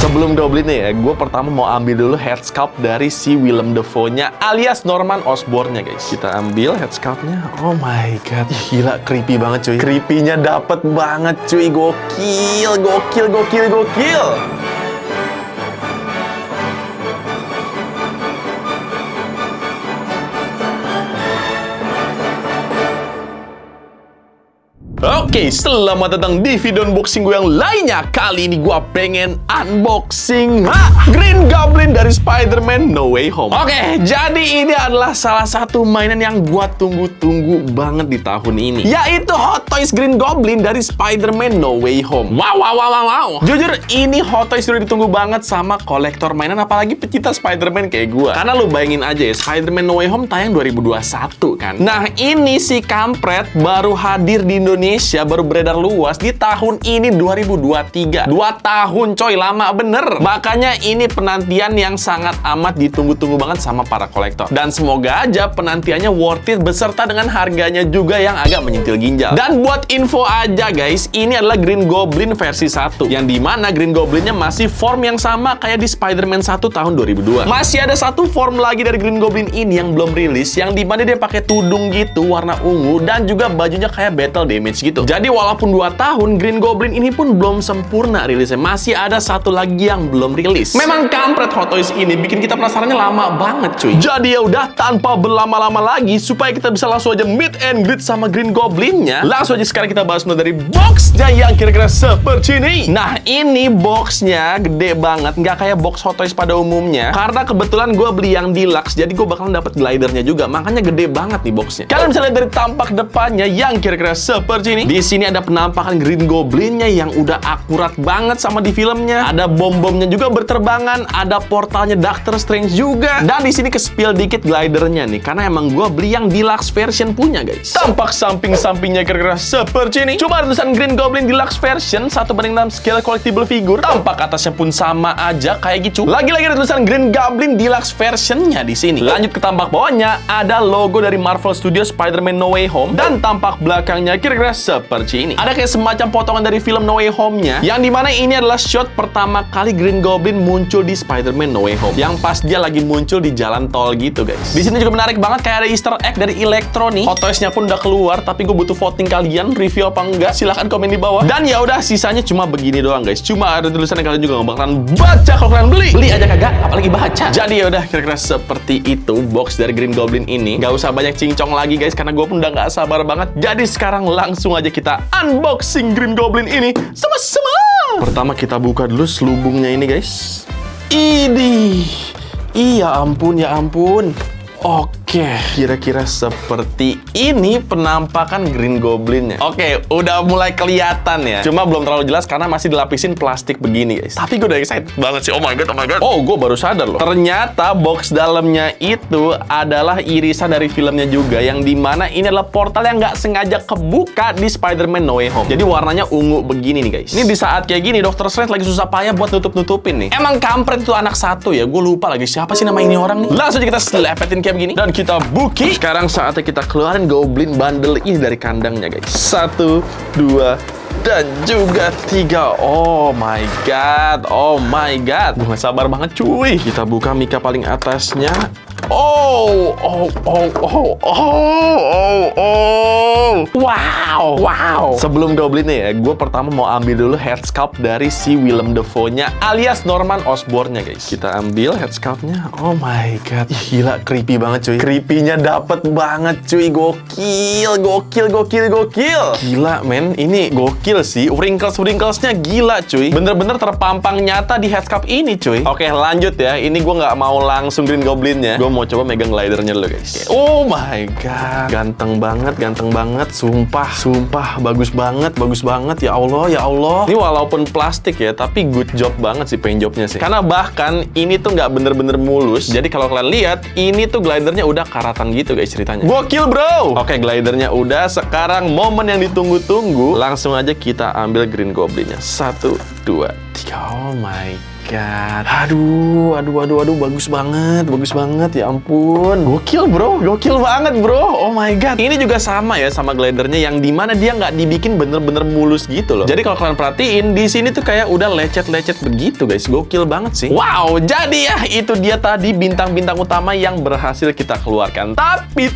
Sebelum Goblin nih ya, gue pertama mau ambil dulu head sculpt dari si Willem Dafoe-nya alias Norman Osborn-nya guys. Kita ambil head sculpt-nya. Oh my god, gila creepy banget cuy. Creepy-nya dapet banget cuy, gokil, gokil, gokil, gokil. Oke, selamat datang di video unboxing gue yang lainnya. Kali ini gue pengen unboxing Green Goblin dari Spider-Man No Way Home. Oke, jadi ini adalah salah satu mainan yang gue tunggu-tunggu banget di tahun ini, yaitu Hot Toys Green Goblin dari Spider-Man No Way Home. Wow, wow, wow, wow, wow. Jujur, ini Hot Toys sudah ditunggu banget sama kolektor mainan, apalagi pecinta Spider-Man kayak gue. Karena lu bayangin aja ya, Spider-Man No Way Home tayang 2021 kan. Nah, ini si kampret baru hadir di Indonesia, baru beredar luas di tahun ini 2023. 2 tahun coy, lama bener. Makanya ini penantian yang sangat amat ditunggu-tunggu banget sama para kolektor. Dan semoga aja penantiannya worth it beserta dengan harganya juga yang agak menyentil ginjal. Dan buat info aja guys, ini adalah Green Goblin versi 1, yang dimana Green Goblinnya masih form yang sama kayak di Spider-Man 1 tahun 2002. Masih ada satu form lagi dari Green Goblin ini yang belum rilis, yang dimana dia pakai tudung gitu warna ungu dan juga bajunya kayak battle damage gitu. Jadi walaupun 2 tahun, Green Goblin ini pun belum sempurna rilisnya. Masih ada satu lagi yang belum rilis. Memang kampret Hot Toys ini bikin kita penasarannya lama banget cuy. Jadi ya udah, tanpa berlama-lama lagi, supaya kita bisa langsung aja meet and greet sama Green Goblinnya, langsung aja sekarang kita bahas mulai dari boxnya yang kira-kira seperti ini. Nah, ini boxnya gede banget, nggak kayak box Hot Toys pada umumnya. Karena kebetulan gue beli yang deluxe, jadi gue bakalan dapet glidernya juga. Makanya gede banget nih boxnya. Kalian bisa lihat dari tampak depannya yang kira-kira seperti ini. Di sini ada penampakan Green Goblinnya yang udah akurat banget sama di filmnya. Ada bom-bomnya juga berterbangan, ada portalnya Doctor Strange juga. Dan di sini ke-spill dikit glidernya nih, karena emang gue beli yang deluxe version punya guys. Tampak samping-sampingnya kira-kira seperti ini. Cuma tulisan Green Goblin deluxe version 1/6 scale collectible figure. Tampak atasnya pun sama aja kayak gitu. Lagi-lagi ada tulisan Green Goblin deluxe versionnya di sini. Lanjut ke tampak bawahnya, ada logo dari Marvel Studios Spider-Man No Way Home. Dan tampak belakangnya kira-kira seperti ini. Ada kayak semacam potongan dari film No Way Home-nya, yang dimana ini adalah shot pertama kali Green Goblin muncul di Spider-Man No Way Home, yang pas dia lagi muncul di jalan tol gitu guys. Di sini juga menarik banget, kayak ada Easter egg dari Electro nih. Hot Toys-nya pun udah keluar, tapi gue butuh voting kalian, review apa enggak, silahkan komen di bawah. Dan ya udah, sisanya cuma begini doang guys. Cuma ada tulisan yang kalian juga nggak bakalan baca kalau kalian beli. Beli aja kagak, apalagi baca. Jadi ya udah, kira-kira seperti itu box dari Green Goblin ini. Gak usah banyak cincong lagi guys, karena gue pun udah nggak sabar banget. Jadi sekarang langsung aja kita unboxing Green Goblin ini sama-sama. Pertama kita buka dulu selubungnya ini guys. Ini, iya ampun, ya ampun. Oke, kira-kira seperti ini penampakan Green Goblinnya. Oke, udah mulai kelihatan ya. Cuma belum terlalu jelas karena masih dilapisin plastik begini guys. Tapi gue udah excited banget sih. Oh my god, oh my god. Oh, gue baru sadar loh. Ternyata box dalamnya itu adalah irisan dari filmnya juga, yang dimana ini adalah portal yang nggak sengaja kebuka di Spider-Man No Way Home. Jadi warnanya ungu begini nih guys. Ini di saat kayak gini Dr. Strange lagi susah payah buat nutup-nutupin nih. Emang kampret itu anak satu ya. Gue lupa lagi siapa sih nama ini orang nih. Langsung aja kita selepetin kayak begini dan kita buki. Sekarang saatnya kita keluarin Goblin bundle ini dari kandangnya guys. 1, 2, dan juga 3. Oh my god, oh my god. Gue gak sabar banget cuy. Kita buka mika paling atasnya. Oh, oh, oh, oh, oh, oh, oh. Wow, wow. Sebelum Goblin ya, gue pertama mau ambil dulu head sculpt dari si Willem Dafoe-nya alias Norman Osborn-nya guys. Kita ambil head sculpt-nya. Oh my god. Ih, gila, creepy banget cuy. Creepy-nya dapet banget cuy. Gokil, gokil, gokil, gokil. Gila men, ini gokil sih. Wrinkles-wrinkles-nya gila cuy. Bener-bener terpampang nyata di head sculpt ini cuy. Oke, lanjut ya. Ini gue nggak mau langsung Green Goblin-nya. Gue mau coba megang glidernya dulu guys. Oh my god, ganteng banget, sumpah, bagus banget, ya Allah, ya Allah. Ini walaupun plastik ya, tapi good job banget sih paint jobnya sih. Karena bahkan ini tuh nggak bener-bener mulus. Jadi kalau kalian lihat, ini tuh glidernya udah karatan gitu guys ceritanya. Gokil bro. Oke, glidernya udah. Sekarang momen yang ditunggu-tunggu. Langsung aja kita ambil Green Goblinnya. 1, 2, 3. Oh my god. Aduh, bagus banget, ya ampun. Gokil banget bro. Oh my god. Ini juga sama ya sama glidernya yang dimana dia nggak dibikin bener-bener mulus gitu loh. Jadi kalau kalian perhatiin di sini tuh kayak udah lecet-lecet begitu guys. Gokil banget sih. Wow, jadi ya itu dia tadi bintang-bintang utama yang berhasil kita keluarkan. Tapi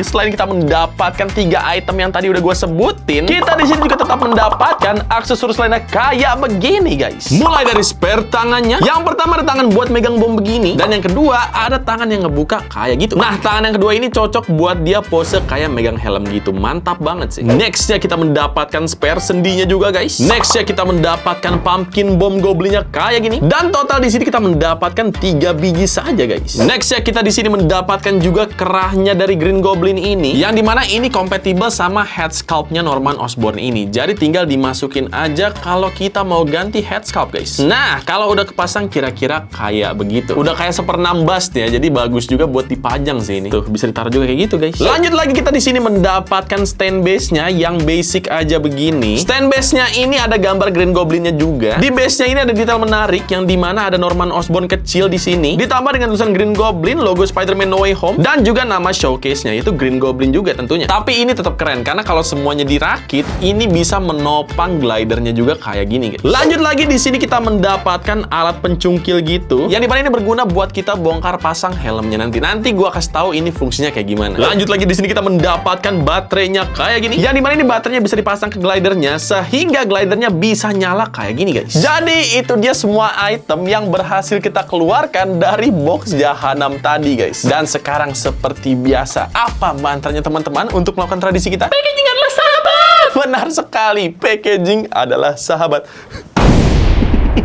selain kita mendapatkan 3 item yang tadi udah gue sebutin, kita di sini juga tetap mendapatkan aksesoris lainnya kayak begini guys. Mulai dari spare tangannya. Yang pertama ada tangan buat megang bom begini, dan yang kedua ada tangan yang ngebuka kayak gitu. Nah, tangan yang kedua ini cocok buat dia pose kayak megang helm gitu. Mantap banget sih. Nextnya kita mendapatkan spare sendinya juga guys. Nextnya kita mendapatkan pumpkin bomb goblinnya kayak gini. Dan total di sini kita mendapatkan 3 biji saja guys. Nextnya kita di sini mendapatkan juga kerahnya dari Green Goblin ini, yang dimana ini kompatibel sama head sculptnya Norman Osborn ini. Jadi tinggal dimasukin aja kalau kita mau ganti head sculpt guys. Nah, kalau udah kepasang kira-kira kayak begitu. Udah kayak 1/6 bust ya. Jadi bagus juga buat dipajang sih ini. Tuh, bisa ditaruh juga kayak gitu guys. Lanjut lagi kita di sini mendapatkan stand base-nya yang basic aja begini. Stand base-nya ini ada gambar Green Goblin-nya juga. Di base-nya ini ada detail menarik yang dimana ada Norman Osborn kecil di sini. Ditambah dengan tulisan Green Goblin, logo Spider-Man No Way Home, dan juga nama showcase-nya itu Green Goblin juga tentunya. Tapi ini tetap keren karena kalau semuanya dirakit, ini bisa menopang glidernya juga kayak gini guys. Lanjut lagi di sini kita mendapatkan alat pencungkil gitu, yang dimana ini berguna buat kita bongkar pasang helmnya nanti. Nanti gua kasih tahu ini fungsinya kayak gimana. Lanjut lagi di sini kita mendapatkan baterainya kayak gini, yang dimana ini baterainya bisa dipasang ke glidernya sehingga glidernya bisa nyala kayak gini guys. Jadi itu dia semua item yang berhasil kita keluarkan dari box jahanam tadi guys. Dan sekarang seperti biasa, apa mantranya teman-teman untuk melakukan tradisi kita? Packaging adalah sahabat. Benar sekali, packaging adalah sahabat.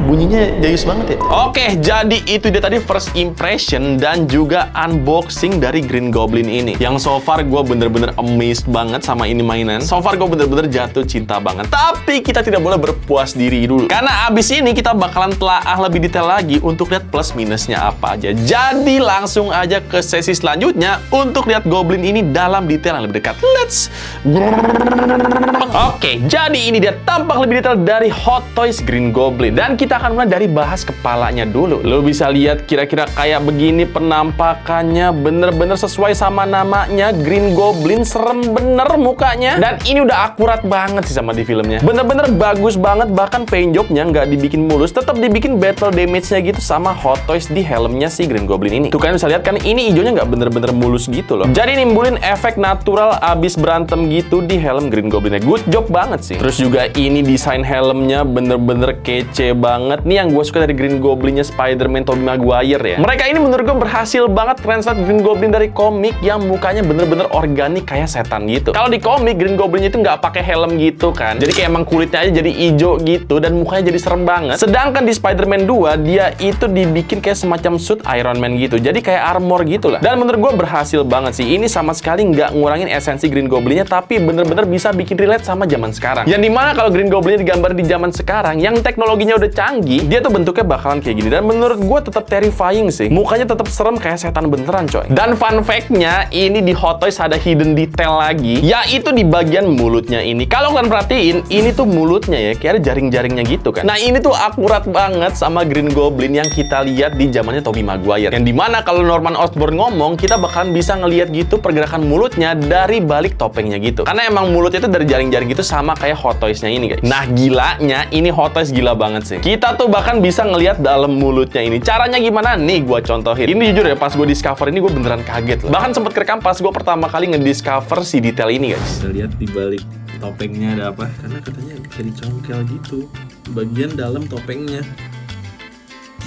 Bunyinya jayus banget ya. Oke, jadi itu dia tadi first impression dan juga unboxing dari Green Goblin ini. Yang so far gue bener-bener amazed banget sama ini mainan. So far gue bener-bener jatuh cinta banget. Tapi kita tidak boleh berpuas diri dulu. Karena abis ini kita bakalan telaah lebih detail lagi untuk lihat plus minusnya apa aja. Jadi langsung aja ke sesi selanjutnya untuk lihat Goblin ini dalam detail yang lebih dekat. Let's Oke, jadi ini dia tampak lebih detail dari Hot Toys Green Goblin. Dan kita akan mulai dari bahas kepalanya dulu. Lo bisa lihat kira-kira kayak begini penampakannya, bener-bener sesuai sama namanya, Green Goblin. Serem bener mukanya. Dan ini udah akurat banget sih sama di filmnya. Bener-bener bagus banget, bahkan paint jobnya nggak dibikin mulus, tetap dibikin battle damage-nya gitu sama Hot Toys di helmnya si Green Goblin ini. Tuh kalian bisa lihat kan, ini hijaunya nggak bener-bener mulus gitu loh. Jadi nimbulin efek natural abis berantem gitu di helm Green Goblin-nya. Good job banget sih. Terus juga ini desain helmnya bener-bener kece banget. Nih yang gue suka dari Green Goblin-nya Spider-Man Tobey Maguire ya. Mereka ini menurut gue berhasil banget translate Green Goblin dari komik yang mukanya bener-bener organik kayak setan gitu. Kalau di komik Green Goblin itu nggak pakai helm gitu kan. Jadi kayak emang kulitnya aja jadi hijau gitu dan mukanya jadi serem banget. Sedangkan di Spider-Man 2 dia itu dibikin kayak semacam suit Iron Man gitu. Jadi kayak armor gitu lah. Dan menurut gue berhasil banget sih. Ini sama sekali nggak ngurangin esensi Green Goblin-nya, tapi bener-bener bisa bikin relate sama zaman sekarang. Yang dimana kalau Green Goblin-nya digambar di zaman sekarang yang teknologinya udah canggih, dia tuh bentuknya bakalan kayak gini. Dan menurut gue tetap terrifying sih. Mukanya tetap serem kayak setan beneran coy. Dan fun fact-nya, ini di Hot Toys ada hidden detail lagi, yaitu di bagian mulutnya ini. Kalau kalian perhatiin, ini tuh mulutnya ya, kayak ada jaring-jaringnya gitu kan. Nah ini tuh akurat banget sama Green Goblin yang kita lihat di zamannya Tobey Maguire. Yang dimana kalau Norman Osborn ngomong, kita bakalan bisa ngelihat gitu pergerakan mulutnya dari balik topengnya gitu. Karena emang mulutnya itu dari jaring-jaring gitu sama kayak Hot Toys-nya ini guys. Nah gilanya, ini Hot Toys gila banget sih. Kita tuh bahkan bisa ngelihat dalam mulutnya ini. Caranya gimana? Nih gua contohin. Ini jujur ya, pas gue discover ini gue beneran kaget loh. Bahkan sempet kerekam pas gue pertama kali ngediscover si detail ini guys. Kita lihat di balik topengnya ada apa? Karena katanya bisa dicongkel gitu bagian dalam topengnya.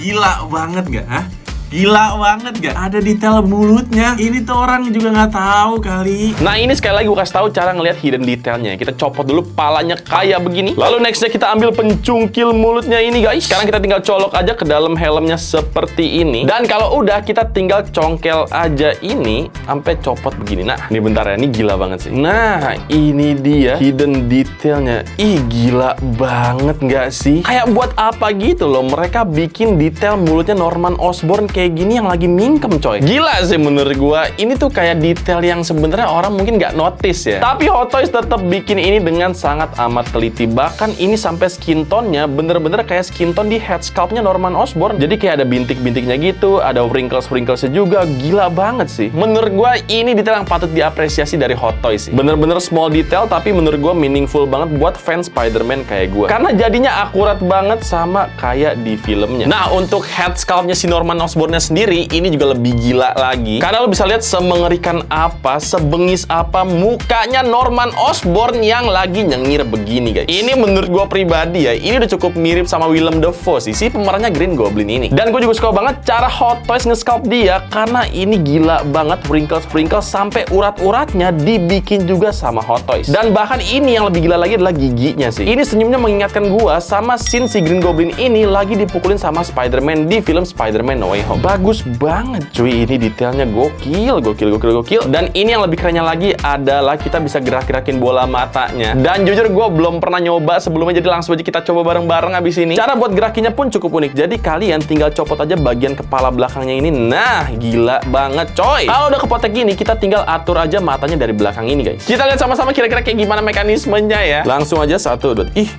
Gila banget gak? Hah? Gila banget gak? Ada detail mulutnya. Ini tuh orang juga nggak tahu kali. Nah ini sekali lagi gue kasih tahu cara ngelihat hidden detailnya. Kita copot dulu palanya kayak begini. Lalu nextnya kita ambil pencungkil mulutnya ini guys. Sekarang kita tinggal colok aja ke dalam helmnya seperti ini. Dan kalau udah kita tinggal congkel aja ini sampai copot begini. Nah ini bentar ya, ini gila banget sih. Nah ini dia hidden detailnya. Ih gila banget nggak sih? Kayak buat apa gitu loh mereka bikin detail mulutnya Norman Osborn kayak kayak gini yang lagi mingkem, coy. Gila sih menurut gua. Ini tuh kayak detail yang sebenarnya orang mungkin nggak notice ya. Tapi Hot Toys tetap bikin ini dengan sangat amat teliti. Bahkan ini sampai skin tone-nya bener-bener kayak skin tone di head sculpt-nya Norman Osborn. Jadi kayak ada bintik-bintiknya gitu, ada wrinkles-wrinkles-nya juga. Gila banget sih. Menurut gua ini detail yang patut diapresiasi dari Hot Toys sih. Bener-bener small detail tapi menurut gua meaningful banget buat fans Spider-Man kayak gua. Karena jadinya akurat banget sama kayak di filmnya. Nah, untuk head sculpt-nya si Norman Osborn-nya sendiri, ini juga lebih gila lagi. Karena lo bisa lihat semengerikan apa, sebengis apa mukanya Norman Osborn yang lagi nyengir begini, guys. Ini menurut gue pribadi ya, ini udah cukup mirip sama Willem Dafoe sih, si pemerannya Green Goblin ini. Dan gue juga suka banget cara Hot Toys nge-sculpt dia, karena ini gila banget wrinkles-wrinkles sampai urat-uratnya dibikin juga sama Hot Toys. Dan bahkan ini yang lebih gila lagi adalah giginya sih. Ini senyumnya mengingatkan gue sama scene si Green Goblin ini lagi dipukulin sama Spider-Man di film Spider-Man No Way Home. Bagus banget cuy, ini detailnya gokil. Dan ini yang lebih kerennya lagi adalah kita bisa gerak-gerakin bola matanya. Dan jujur gue belum pernah nyoba sebelumnya, jadi langsung aja kita coba bareng-bareng abis ini. Cara buat gerakinya pun cukup unik. Jadi kalian tinggal copot aja bagian kepala belakangnya ini. Nah, gila banget coy. Kalau udah kepotek gini, kita tinggal atur aja matanya dari belakang ini, guys. Kita lihat sama-sama kira-kira kayak gimana mekanismenya ya. Langsung aja 1, 2. Ih,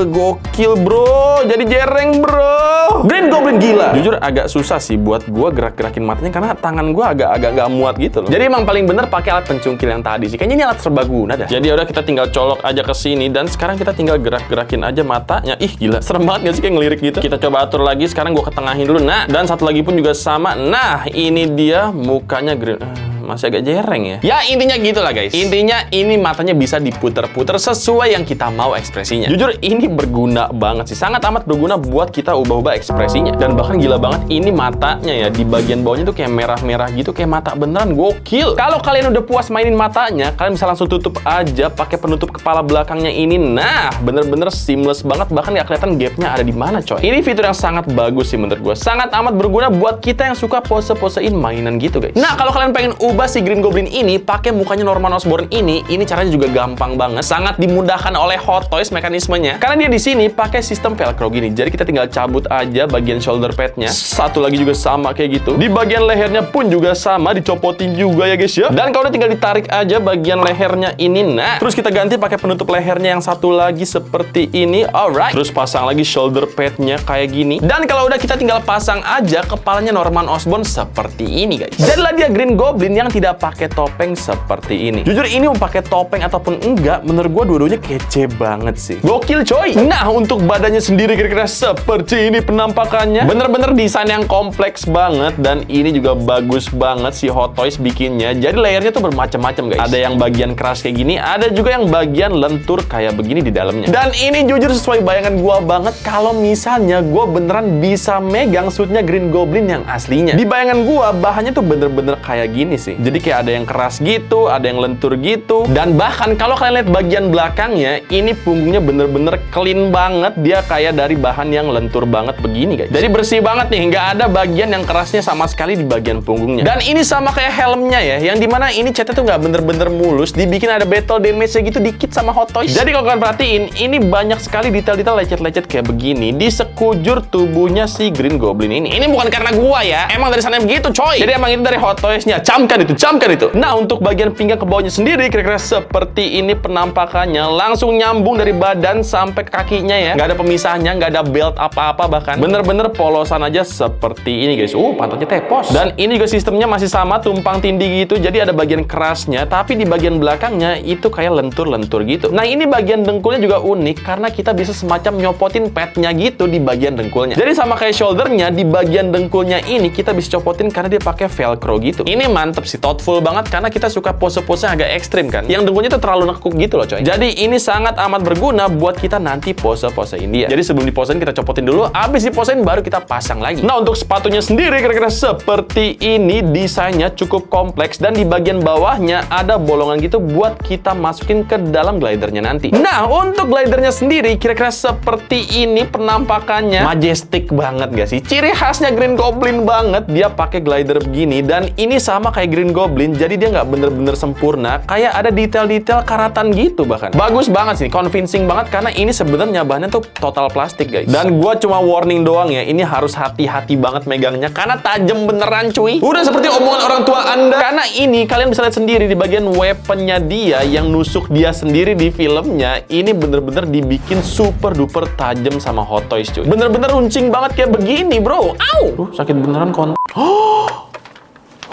gokil bro, jadi jereng bro. Green Goblin gila. Jujur agak susah sih buat gua gerak-gerakin matanya karena tangan gua agak nggak muat gitu loh. Jadi emang paling bener pakai alat pencungkil yang tadi sih. Kayaknya ini alat serbaguna dah. Jadi udah kita tinggal colok aja ke sini dan sekarang kita tinggal gerak-gerakin aja matanya. Ih gila, serem banget gak sih kayak ngelirik gitu. Kita coba atur lagi. Sekarang gua ketengahin dulu. Nah, dan satu lagi pun juga sama. Nah, ini dia mukanya Green. Masih agak jereng ya. Ya intinya gitulah guys. Intinya ini matanya bisa diputer-puter sesuai yang kita mau ekspresinya. Jujur ini berguna banget sih. Sangat amat berguna buat kita ubah-ubah ekspresinya. Dan bahkan gila banget ini matanya ya. Di bagian bawahnya tuh kayak merah-merah gitu. Kayak mata beneran. Gokil. Kalau kalian udah puas mainin matanya, kalian bisa langsung tutup aja pakai penutup kepala belakangnya ini. Nah, bener-bener seamless banget. Bahkan nggak kelihatan gapnya ada di mana coy. Ini fitur yang sangat bagus sih menurut gue. Sangat amat berguna buat kita yang suka pose-posein mainan gitu guys. Nah, kalau kalian pengen ubah si Green Goblin ini pakai mukanya Norman Osborn ini caranya juga gampang banget. Sangat dimudahkan oleh Hot Toys mekanismenya. Karena dia di sini pakai sistem velcro gini. Jadi kita tinggal cabut aja bagian shoulder pad-nya. Satu lagi juga sama kayak gitu. Di bagian lehernya pun juga sama, dicopotin juga ya guys ya. Dan kalau udah tinggal ditarik aja bagian lehernya ini. Nah, terus kita ganti pakai penutup lehernya yang satu lagi seperti ini. Alright. Terus pasang lagi shoulder pad-nya kayak gini. Dan kalau udah kita tinggal pasang aja kepalanya Norman Osborn seperti ini guys. Jadilah dia Green Goblin yang tidak pakai topeng seperti ini. Jujur ini mau pakai topeng ataupun enggak, menurut gua dua-duanya kece banget sih. Gokil coy. Nah, untuk badannya sendiri kira-kira seperti ini penampakannya. Bener-bener desain yang kompleks banget dan ini juga bagus banget si Hot Toys bikinnya. Jadi layernya tuh bermacam-macam guys. Ada yang bagian keras kayak gini, ada juga yang bagian lentur kayak begini di dalamnya. Dan ini jujur sesuai bayangan gua banget kalau misalnya gua beneran bisa megang suitnya Green Goblin yang aslinya. Di bayangan gua bahannya tuh bener-bener kayak gini sih. Jadi kayak ada yang keras gitu, ada yang lentur gitu. Dan bahkan kalau kalian lihat bagian belakangnya, ini punggungnya bener-bener clean banget. Dia kayak dari bahan yang lentur banget begini guys. Jadi bersih banget nih, nggak ada bagian yang kerasnya sama sekali di bagian punggungnya. Dan ini sama kayak helmnya ya, yang dimana ini catnya tuh nggak bener-bener mulus, dibikin ada battle damage-nya gitu dikit sama Hot Toys. Jadi kalau kalian perhatiin, ini banyak sekali detail-detail lecet-lecet kayak begini di sekujur tubuhnya si Green Goblin ini. Ini bukan karena gua ya, emang dari sana begitu coy. Jadi emang itu dari Hot Toys-nya. Camkan itu. Nah, untuk bagian pinggang ke bawahnya sendiri kira-kira seperti ini penampakannya. Langsung nyambung dari badan sampai ke kakinya ya. Nggak ada pemisahnya, nggak ada belt apa-apa bahkan. Bener-bener polosan aja seperti ini guys. Pantatnya tepos. Dan ini juga sistemnya masih sama, tumpang tindih gitu. Jadi ada bagian kerasnya, tapi di bagian belakangnya itu kayak lentur-lentur gitu. Nah, ini bagian dengkulnya juga unik karena kita bisa semacam nyopotin padnya gitu di bagian dengkulnya. Jadi sama kayak shouldernya, di bagian dengkulnya ini kita bisa copotin karena dia pakai velcro gitu. Ini mantep sih, thoughtful banget karena kita suka pose-pose agak ekstrim kan. Yang dengkulnya tuh terlalu nekuk gitu loh coy. Jadi ini sangat amat berguna buat kita nanti pose-posein dia. Jadi sebelum diposein kita copotin dulu, abis diposein baru kita pasang lagi. Nah, untuk sepatunya sendiri kira-kira seperti ini. Desainnya cukup kompleks dan di bagian bawahnya ada bolongan gitu buat kita masukin ke dalam glidernya nanti. Nah, untuk glidernya sendiri kira-kira seperti ini penampakannya. Majestic banget gak sih? Ciri khasnya Green Goblin banget, dia pakai glider begini dan ini sama kayak Green Green Goblin, jadi dia nggak bener-bener sempurna, kayak ada detail-detail karatan gitu bahkan. Bagus banget sih, convincing banget karena ini sebenarnya bahannya tuh total plastik guys. Dan gua cuma warning doang ya, ini harus hati-hati banget megangnya karena tajam beneran cuy. Udah seperti omongan orang tua Anda. Karena ini kalian bisa lihat sendiri di bagian weaponnya dia yang nusuk dia sendiri di filmnya, ini bener-bener dibikin super duper tajam sama Hot Toys cuy. Bener-bener runcing banget kayak begini bro. Au! Sakit beneran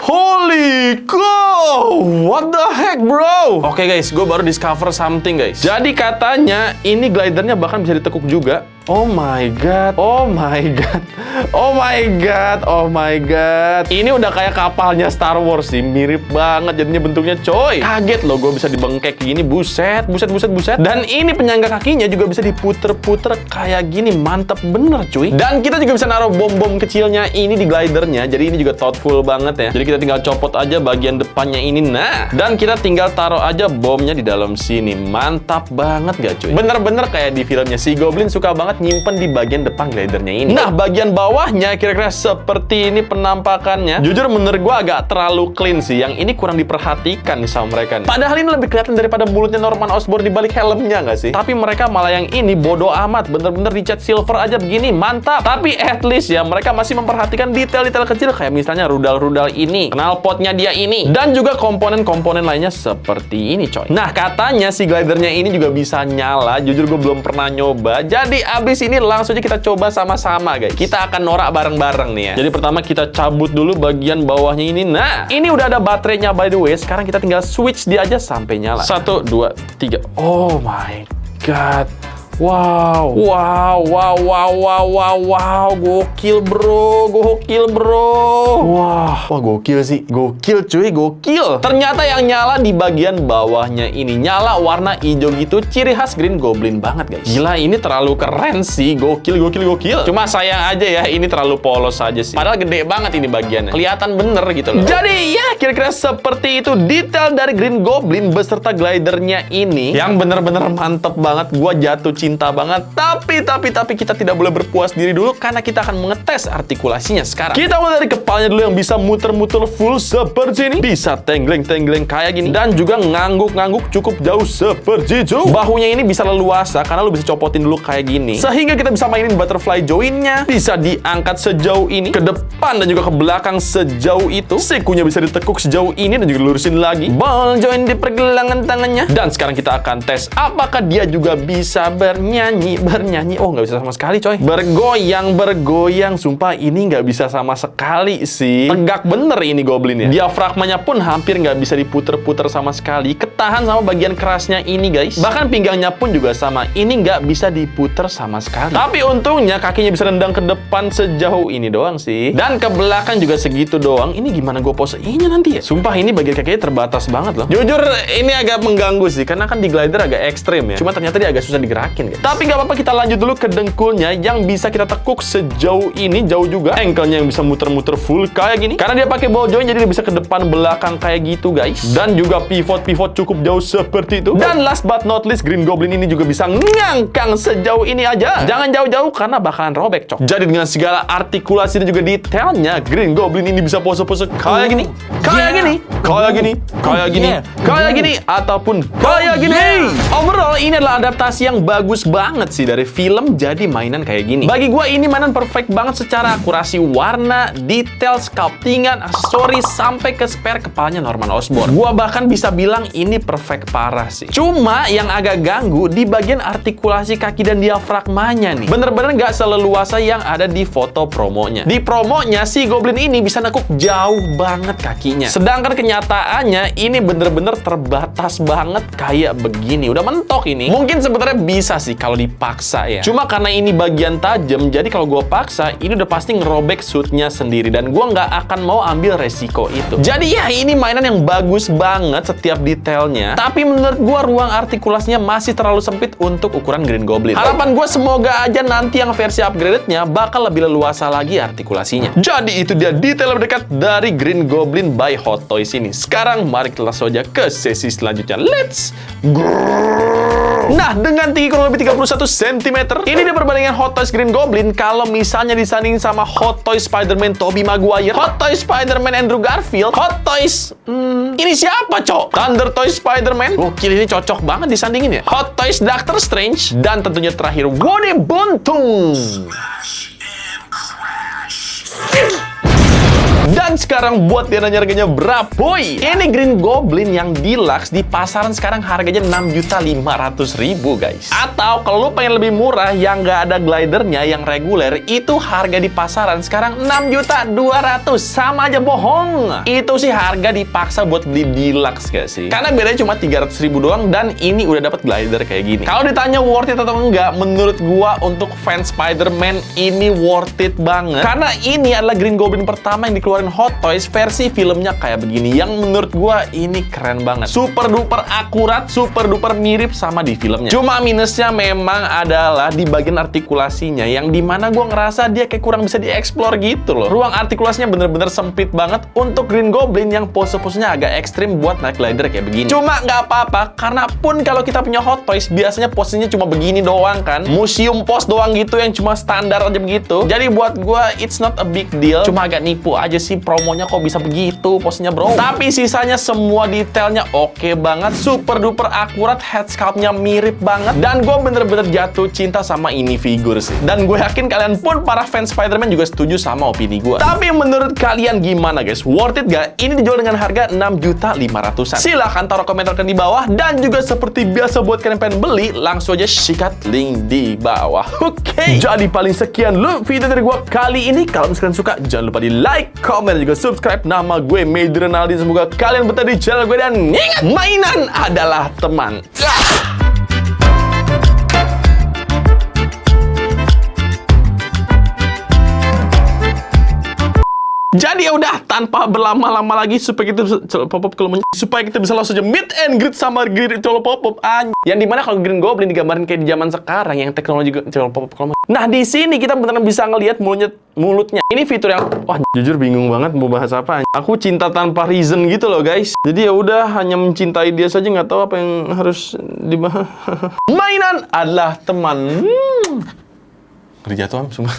Holy cow! What the heck, bro? Oke guys, gue baru discover something guys. Jadi katanya ini glidernya bahkan bisa ditekuk juga. Oh my god, oh my god, oh my god, oh my god. Ini udah kayak kapalnya Star Wars sih, mirip banget jadinya bentuknya coy. Kaget loh gue bisa dibengkek gini, buset, buset, buset, buset. Dan ini penyangga kakinya juga bisa diputer-puter kayak gini, mantep bener cuy. Dan kita juga bisa naruh bom-bom kecilnya ini di glidernya, jadi ini juga thoughtful banget ya. Jadi kita tinggal copot aja bagian depannya ini, nah. Dan kita tinggal taruh aja bomnya di dalam sini, mantap banget gak cuy? Bener-bener kayak di filmnya, si Goblin suka banget nyimpen di bagian depan glidernya ini. Nah, bagian bawahnya kira-kira seperti ini penampakannya. Jujur menurut gua agak terlalu clean sih. Yang ini kurang diperhatikan nih sama mereka nih. Padahal ini lebih kelihatan daripada mulutnya Norman Osborn di balik helmnya nggak sih? Tapi mereka malah yang ini bodoh amat. Bener-bener dicat silver aja begini, mantap. Tapi at least ya mereka masih memperhatikan detail-detail kecil kayak misalnya rudal-rudal ini, knalpotnya dia ini, dan juga komponen-komponen lainnya seperti ini coy. Nah, katanya si glidernya ini juga bisa nyala. Jujur gue belum pernah nyoba. Jadi abis ini langsung aja kita coba sama-sama guys. Kita akan norak bareng-bareng nih ya. Jadi pertama kita cabut dulu bagian bawahnya ini. Nah, ini udah ada baterainya by the way. Sekarang kita tinggal switch dia aja sampai nyala. 1, 2, 3. Oh my god. Wow, wow, wow, wow, wow, wow, wow, gokil bro, gokil bro. Wah, wah gokil sih, gokil cuy, gokil. Ternyata yang nyala di bagian bawahnya ini nyala warna hijau gitu, ciri khas Green Goblin banget guys. Gila, ini terlalu keren sih, gokil, gokil, gokil. Cuma sayang aja ya, ini terlalu polos aja sih. Padahal gede banget ini bagiannya, kelihatan bener gitu loh. Jadi ya, kira-kira seperti itu detail dari Green Goblin beserta glidernya ini, yang bener-bener mantep banget. Gua jatuh cinta banget. Tapi kita tidak boleh berpuas diri dulu karena kita akan mengetes artikulasinya sekarang. Kita mulai dari kepalanya dulu yang bisa muter-muter full seperti ini, bisa tenggleng-tenggleng kayak gini, dan juga ngangguk-ngangguk cukup jauh seperti itu. Bahunya ini bisa leluasa karena lu bisa copotin dulu kayak gini, sehingga kita bisa mainin butterfly joinnya, bisa diangkat sejauh ini, ke depan dan juga ke belakang sejauh itu. Sikunya bisa ditekuk sejauh ini dan juga lurusin lagi. Ball join di pergelangan tangannya. Dan sekarang kita akan tes apakah dia juga bisa bernyanyi. Oh, nggak bisa sama sekali coy. Bergoyang. Sumpah ini nggak bisa sama sekali sih. Tegak bener ini Goblinnya. Diafragmanya pun hampir nggak bisa diputer-puter sama sekali. Ketahan sama bagian kerasnya ini guys. Bahkan pinggangnya pun juga sama. Ini nggak bisa diputer sama sekali. Tapi untungnya kakinya bisa nendang ke depan sejauh ini doang sih. Dan ke belakang juga segitu doang. Ini gimana gue posenya nanti ya? Sumpah ini bagian kakinya terbatas banget loh. Jujur ini agak mengganggu sih. Karena kan di glider agak ekstrim ya. Cuma ternyata dia agak susah digerakin guys. Tapi nggak apa-apa, kita lanjut dulu ke dengkulnya yang bisa kita tekuk sejauh ini, jauh juga. Ankle-nya yang bisa muter-muter full kayak gini. Karena dia pakai ball joint, jadi dia bisa ke depan belakang kayak gitu guys. Dan juga pivot cukup jauh seperti itu. Dan last but not least, Green Goblin ini juga bisa ngangkang sejauh ini aja. Jangan jauh-jauh karena bakalan robek cok. Jadi dengan segala artikulasi dan juga detailnya, Green Goblin ini bisa pose-pose kayak gini, kayak gini, kayak gini, kayak gini, kayak gini, ataupun kayak gini. Overall ini adalah adaptasi yang bagus banget sih dari film jadi mainan kayak gini. Bagi gua ini mainan perfect banget secara akurasi warna, detail, sculptingan, aksesoris, sampai ke spare kepalanya Norman Osborn. Gua bahkan bisa bilang ini perfect parah sih. Cuma yang agak ganggu di bagian artikulasi kaki dan diafragmanya nih. Bener-bener gak seleluasa yang ada di foto promonya. Di promonya si Goblin ini bisa nekuk jauh banget kakinya. Sedangkan kenyataannya ini bener-bener terbatas banget kayak begini. Udah mentok ini. Mungkin sebenarnya bisa sih kalau dipaksa ya. Cuma karena ini bagian tajam, jadi kalau gue paksa, ini udah pasti ngerobek suitnya sendiri. Dan gue nggak akan mau ambil resiko itu. Jadi ya, ini mainan yang bagus banget setiap detailnya. Tapi menurut gue ruang artikulasinya masih terlalu sempit untuk ukuran Green Goblin. Harapan gue semoga aja nanti yang versi upgraded-nya bakal lebih leluasa lagi artikulasinya. Jadi itu dia detail lebih dekat dari Green Goblin by Hot Toys ini. Sekarang mari kita langsung aja ke sesi selanjutnya. Let's go! Nah, dengan tinggi kurang lebih 31 cm, ini dia perbandingan Hot Toys Green Goblin kalau misalnya disandingin sama Hot Toys Spider-Man Tobey Maguire, Hot Toys Spider-Man Andrew Garfield, Hot Toys... ini siapa, Cok? Thunder Toys Spider-Man? Gokil, ini cocok banget disandingin ya. Hot Toys Doctor Strange, dan tentunya terakhir Woody Buntung. Dan sekarang buat dia nanya harganya berapa, boy? Ini Green Goblin yang deluxe di pasaran sekarang harganya 6.500.000, guys. Atau kalau lu pengen lebih murah yang nggak ada glidernya, yang reguler, itu harga di pasaran sekarang 6.200.000. Sama aja bohong. Itu sih harga dipaksa buat beli deluxe, gak sih? Karena bedanya cuma 300.000 doang dan ini udah dapat glider kayak gini. Kalau ditanya worth it atau enggak, menurut gua untuk fans Spider-Man ini worth it banget. Karena ini adalah Green Goblin pertama yang dikeluarin Hot Toys versi filmnya kayak begini, yang menurut gua ini keren banget. Super duper akurat, super duper mirip sama di filmnya. Cuma minusnya memang adalah di bagian artikulasinya, yang dimana gua ngerasa dia kayak kurang bisa dieksplor gitu loh. Ruang artikulasinya bener-bener sempit banget untuk Green Goblin yang pose-posenya agak ekstrim buat naik glider kayak begini. Cuma nggak apa-apa, karena pun kalau kita punya Hot Toys biasanya posenya cuma begini doang kan, museum pose doang gitu yang cuma standar aja begitu. Jadi buat gua it's not a big deal, cuma agak nipu aja sih promonya kok bisa begitu posenya, bro. Tapi sisanya semua detailnya oke banget, super duper akurat, head sculptnya mirip banget, dan gue bener-bener jatuh cinta sama ini figur sih. Dan gue yakin kalian pun para fans Spider-Man juga setuju sama opini gue. Tapi menurut kalian gimana, guys? Worth it gak? Ini dijual dengan harga 6.500.000-an. Silahkan taruh komentar di bawah, dan juga seperti biasa buat kalian pengen beli, langsung aja sikat link di bawah. Oke. Jadi paling sekian lu video dari gue kali ini. Kalau misalkan suka, jangan lupa di like, comment, dan juga subscribe. Nama gue Made Renaldi. Semoga kalian betah di channel gue, dan ingat, mainan adalah teman. Jadi ya udah, tanpa berlama-lama lagi supaya kita bisa langsung aja meet and greet sama Green Pop-Up. Yang dimana kalau Green Goblin digambarin kayak di zaman sekarang yang teknologi Pop-Up. Nah, di sini kita beneran bisa ngelihat mulutnya. Ini fitur yang jujur bingung banget mau bahas apa. Aku cinta tanpa reason gitu loh, guys. Jadi ya udah, hanya mencintai dia saja, nggak tahu apa yang harus dibahas. Mainan adalah teman. Ngeri jatuh, semua.